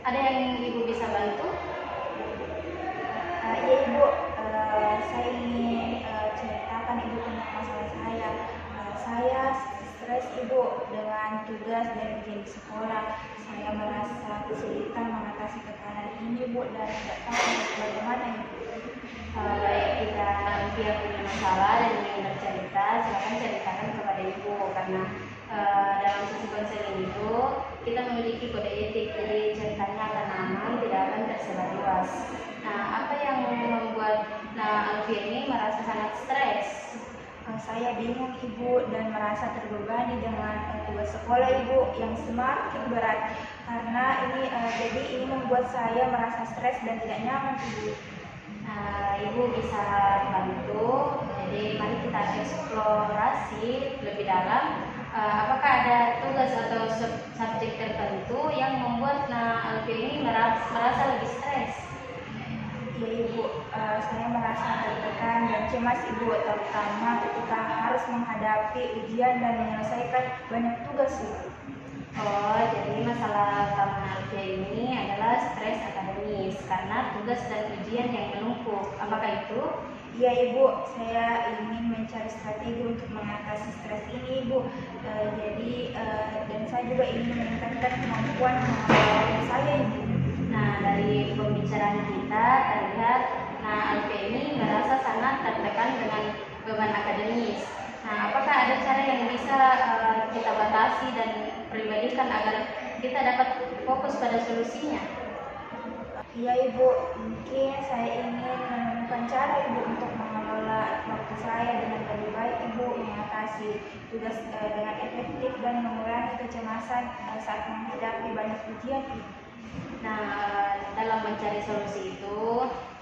Ada yang Ibu bisa bantu? Ya Ibu, saya ingin ceritakan Ibu tentang masalah saya. Saya stres Ibu dengan tugas dan ujian di sekolah. Saya merasa kesulitan mengatasi tekanan ini Bu, dan tidak tahu harus bagaimana Ibu. Baik, jika dia punya masalah dan ingin bercerita, silakan ceritakan kepada Ibu, karena dalam sesi konseling itu kita memiliki kode etik, jadi ceritanya akan aman, tidak akan tersebar luas. Nah, apa yang membuat Alfia ini merasa sangat stres? Saya bingung Ibu dan merasa terbebani dengan tugas sekolah Ibu yang semakin berat, karena ini membuat saya merasa stres dan tidak nyaman Ibu. Ibu bisa bantu, jadi mari kita eksplorasi lebih dalam. Apakah ada tugas atau subjek tertentu yang membuat Alfia ini merasa lebih stres? Ya Ibu, saya merasa tertekan dan cemas Ibu, terutama ketika harus menghadapi ujian dan menyelesaikan banyak tugas Ibu. Oh, jadi masalah utama Alfia ini adalah stres akademis karena tugas dan ujian yang menumpuk. Apakah itu? Ya Ibu, saya ingin mencari strategi untuk mengatasi stres ini Ibu. Dan saya juga ingin meningkatkan kemampuan mengelola saya Ibu. Nah, dari pembicaraan kita terlihat Alfia ini merasa sangat tertekan dengan beban akademis. Nah, apakah ada cara yang bisa kita batasi dan pribadikan agar kita dapat fokus pada solusinya? Iya Ibu, mungkin saya ingin menemukan cara Ibu untuk mengelola waktu saya dengan lebih baik Ibu, mengatasi tugas dengan efektif dan mengurangi kecemasan saat menghadapi banyak ujian Ibu. Nah, dalam mencari solusi itu,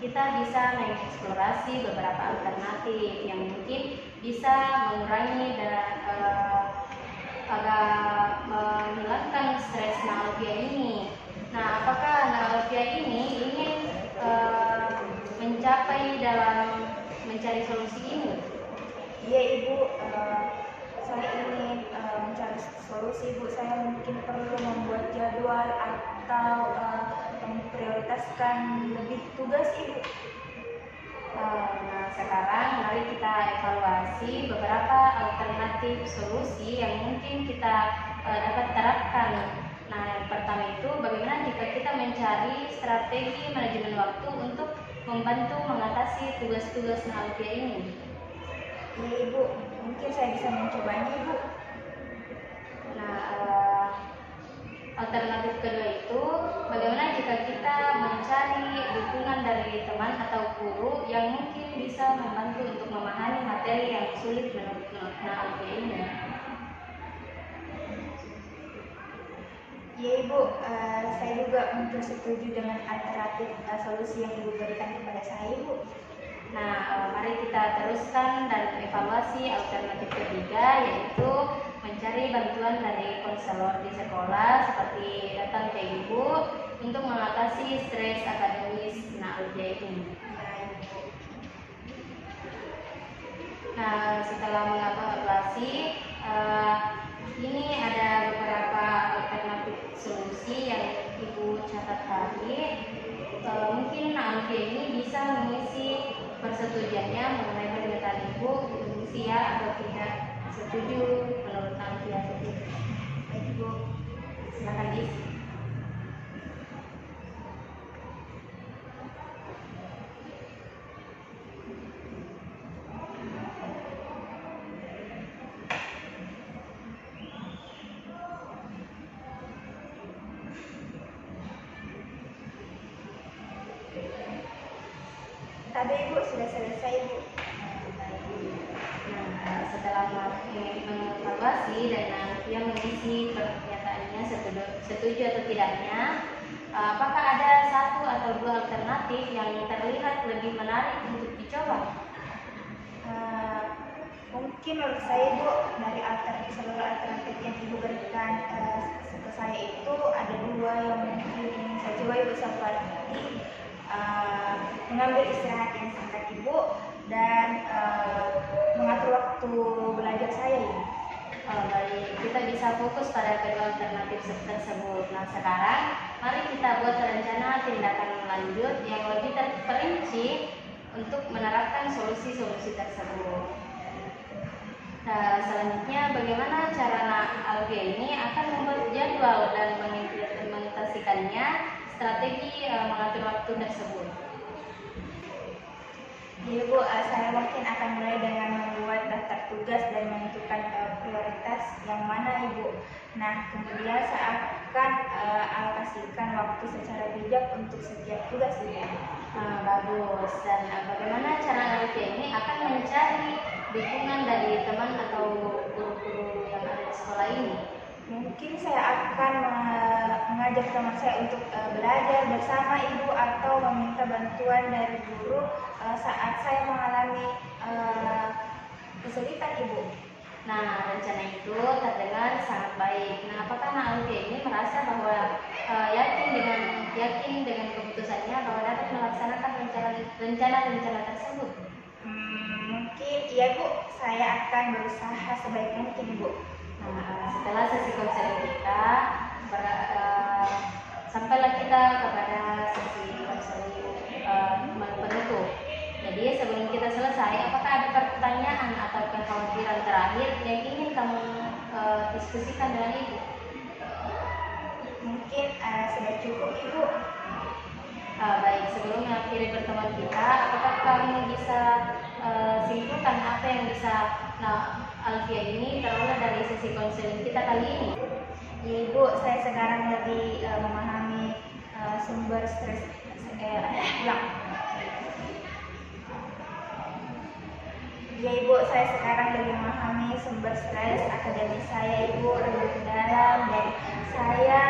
kita bisa mengeksplorasi beberapa alternatif yang mungkin bisa mengurangi dan agak menghilangkan stres Alfia ini. Nah, apakah Alfia ini ingin mencapai dalam mencari solusi ini? Iya Ibu, saya ingin mencari solusi Ibu. Saya mungkin perlu membuat jadwal atau memprioritaskan lebih tugas Ibu. Nah, sekarang mari kita evaluasi beberapa alternatif solusi yang mungkin kita dapat terapkan. Nah, yang pertama itu bagaimana jika kita mencari strategi manajemen waktu untuk membantu mengatasi tugas-tugas Alfia ini. Iya Ibu, mungkin saya bisa mencobanya Ibu. Nah, alternatif kedua itu bagaimana jika kita mencari dukungan dari teman atau guru yang mungkin bisa membantu untuk memahami materi yang sulit menurut Alfia ini. Ya Ibu, saya juga mungkin setuju dengan alternatif solusi yang Ibu berikan kepada saya Ibu. Nah, mari kita teruskan dan evaluasi alternatif ketiga, yaitu mencari bantuan dari konselor di sekolah seperti datang ke Ibu untuk mengatasi stres akademis Alfia ini. Nah, setelah mengevaluasi, ini ada beberapa alternatif solusi yang Ibu catat tadi. Mungkin Alfia ini bisa mengisi persetujuannya mengenai pernyataan Ibu usia atau tidak setuju menurut Alfia itu. Baik Ibu, Silakan diisi. tadi Ibu sudah selesai Ibu. Nah, setelah mengevaluasi dan Alfia mengisi pernyataannya setuju atau tidaknya, apakah ada satu atau dua alternatif yang terlihat lebih menarik untuk dicoba? Mungkin menurut saya Ibu, dari seluruh alternatif yang Ibu berikan ke saya itu ada dua yang mungkin ingin saya coba Ibu. Seperti mengambil istirahat yang singkat Ibu dan mengatur waktu belajar saya Ibu. Baik, kita bisa fokus pada kedua alternatif tersebut. Nah, sekarang mari kita buat rencana tindakan lanjut yang lebih terperinci untuk menerapkan solusi-solusi tersebut. Nah, selanjutnya bagaimana cara Alfia ini akan membuat jadwal dan mengimplementasikannya strategi mengatur waktu tersebut. Jadi Bu, saya mungkin akan mulai dengan membuat daftar tugas dan menentukan prioritas yang mana Ibu. Nah, kemudian saya akan alokasikan waktu secara bijak untuk setiap tugas Ibu. Bagus. Dan bagaimana cara Alfia ini akan mencari dukungan dari teman atau guru-guru yang ada di sekolah ini? Mungkin saya akan mengajak teman saya untuk belajar bersama Ibu atau meminta bantuan dari guru saat saya mengalami kesulitan Ibu. Nah, rencana itu terdengar sangat baik. Nah, apakah Alfia ini merasa bahwa yakin dengan keputusannya bahwa dapat melaksanakan rencana-rencana tersebut? Mungkin iya Bu, saya akan berusaha sebaik mungkin Ibu. Nah, setelah sesi konseling kita, sampailah kita kepada sesi konseling penutup. Jadi sebelum kita selesai, apakah ada pertanyaan atau kekhawatiran terakhir yang ingin kamu diskusikan dengan Ibu? Mungkin sudah cukup Ibu. Baik, sebelum mengakhiri pertemuan kita, apakah kamu bisa simpulkan apa yang bisa Alfia ini teroleh dari sesi konseling kita kali ini? Ibu, saya sekarang lebih memahami sumber stres. Ya Ibu, saya sekarang lebih memahami sumber stres akademis saya Ibu lebih dalam, dan saya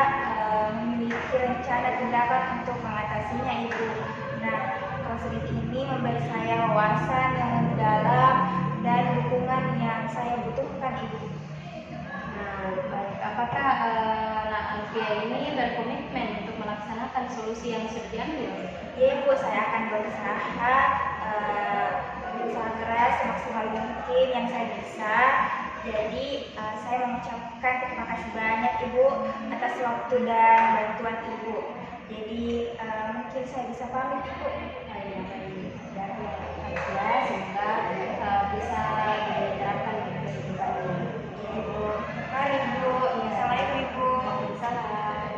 memiliki rencana tindakan untuk mengatasinya Ibu. Nah, konseling ini memberi saya wawasan yang mendalam dan dukungan yang saya butuhkan Ibu. Nah, baik. Apakah Alfia ini berkomitmen untuk melaksanakan solusi yang sudah diambil? Ya Ibu, saya akan berusaha keras semaksimal mungkin yang saya bisa. Jadi saya mengucapkan terima kasih banyak Ibu atas waktu dan bantuan Ibu. Jadi mungkin saya bisa pamit Ibu. Dan semoga bisa diterapkan di kehidupan Ibu. Mari Ibu. Assalamualaikum Ibu. Salam.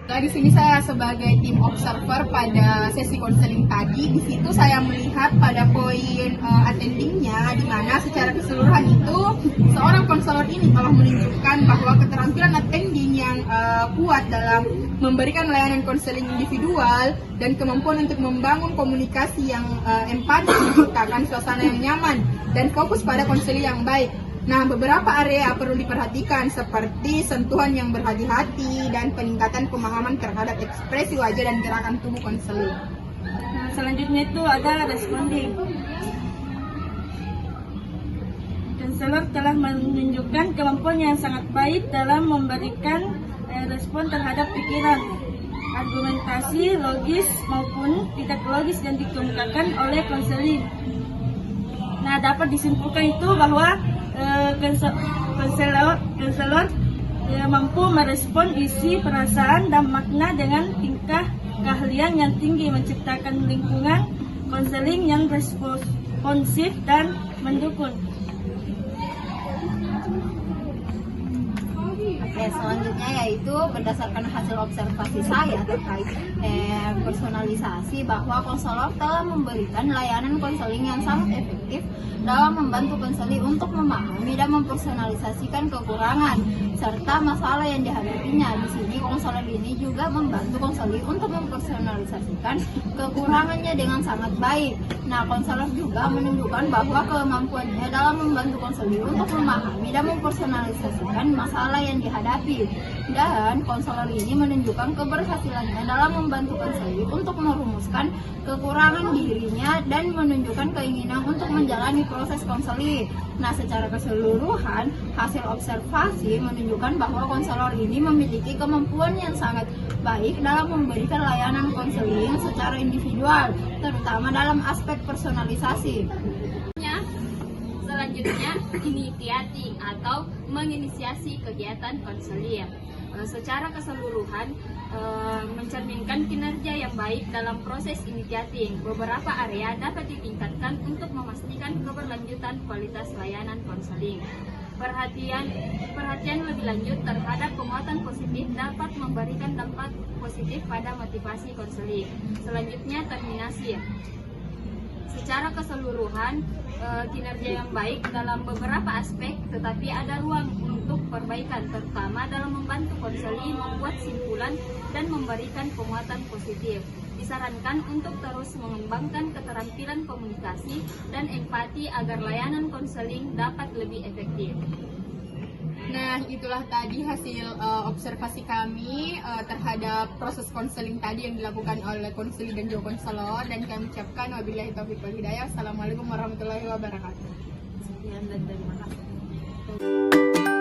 Nah, di sini saya sebagai tim observer pada sesi konseling tadi. Di situ saya melihat pada poin attendingnya, di mana secara keseluruhan itu seorang konselor ini telah menunjukkan bahwa keterampilan attending yang kuat dalam memberikan layanan konseling individual dan kemampuan untuk membangun komunikasi yang empatis, menciptakan suasana yang nyaman dan fokus pada konseling yang baik. Nah, beberapa area perlu diperhatikan seperti sentuhan yang berhati-hati dan peningkatan pemahaman terhadap ekspresi wajah dan gerakan tubuh konseling. Nah, selanjutnya itu ada responding. Konselor telah menunjukkan kemampuan yang sangat baik dalam memberikan respon terhadap pikiran, argumentasi logis maupun tidak logis yang dikemukakan oleh konseling. Nah, dapat disimpulkan itu bahwa konselor mampu merespon isi perasaan dan makna dengan tingkah keahlian yang tinggi, menciptakan lingkungan konseling yang responsif dan mendukung. Oke, selanjutnya yaitu berdasarkan hasil observasi saya terkait personalisasi, bahwa konselor telah memberikan layanan konseling yang sangat efektif dalam membantu konseli untuk memahami dan mempersonalisasikan kekurangan serta masalah yang dihadapinya. Di sini konselor ini juga membantu konseli untuk mempersonalisasikan kekurangannya dengan sangat baik. Nah, konselor juga menunjukkan bahwa kemampuannya dalam membantu konseli untuk memahami dan mempersonalisasikan masalah yang dihadapi. Dan konselor ini menunjukkan keberhasilannya dalam membantu konseli untuk merumuskan kekurangan dirinya dan menunjukkan keinginan untuk menjalani proses konseling. Nah, secara keseluruhan hasil observasi menunjukkan bahwa konselor ini memiliki kemampuan yang sangat baik dalam memberikan layanan konseling secara individual, terutama dalam aspek personalisasi. Selanjutnya, initiating atau menginisiasi kegiatan konseling. Secara keseluruhan mencerminkan kinerja yang baik dalam proses initiating. Beberapa area dapat ditingkatkan untuk memastikan keberlanjutan kualitas layanan konseling. Perhatian lebih lanjut terhadap penguatan positif dapat memberikan dampak positif pada motivasi konseling. Selanjutnya, terminasi. Secara keseluruhan, kinerja yang baik dalam beberapa aspek, tetapi ada ruang untuk perbaikan, terutama dalam membantu konseling membuat simpulan dan memberikan penguatan positif. Disarankan untuk terus mengembangkan keterampilan komunikasi dan empati agar layanan konseling dapat lebih efektif. Nah, itulah tadi hasil observasi kami terhadap proses konseling tadi yang dilakukan oleh konselor dan juga konselor, dan kami ucapkan wabillahi taufiq wal hidayah. Assalamualaikum warahmatullahi wabarakatuh. Sekian dan terima kasih.